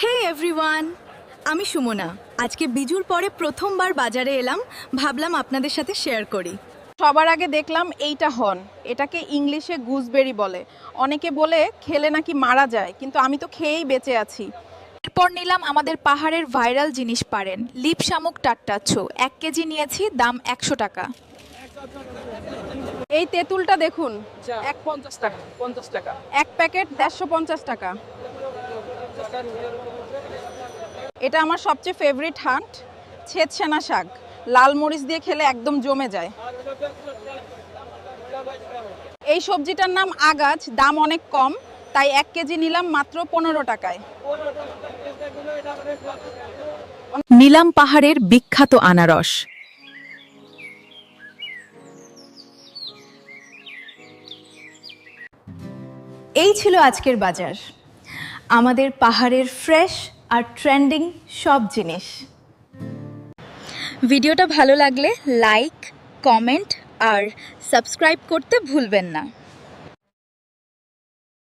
হে everyone, আমি সুমনা। আজকে বিজুর পরে প্রথমবার বাজারে এলাম, ভাবলাম আপনাদের সাথে শেয়ার করি। সবার আগে দেখলাম এইটা হন, এটাকে ইংলিশে গুজবেরি বলে। অনেকে বলে খেলে নাকি মারা যায়, কিন্তু আমি তো খেয়েই বেঁচে আছি। এরপর নিলাম আমাদের পাহাড়ের ভাইরাল জিনিস পারেন লিপ শামুক টাট্টাচ্ছো 1 কেজি নিয়েছি, দাম 100 টাকা। এই তেঁতুলটা দেখুন, 50 টাকা। এক প্যাকেট 150 টাকা। এটা আমার সবচেয়ে ফেভারিট হান্ট, ছেদসেনা শাক। লাল মরিচ দিয়ে খেলে একদম জমে যায়। এই সবজিটার নাম আগাছ, দাম অনেক কম, তাই 1 কেজি নিলাম মাত্র 15 টাকায়। নিলাম পাহাড়ের বিখ্যাত আনারস। এই ছিল আজকের বাজার, আমাদের পাহাড়ের ফ্রেশ আর ট্রেন্ডিং সব জিনিস। ভিডিওটা ভালো লাগলে লাইক, কমেন্ট আর সাবস্ক্রাইব করতে ভুলবেন না।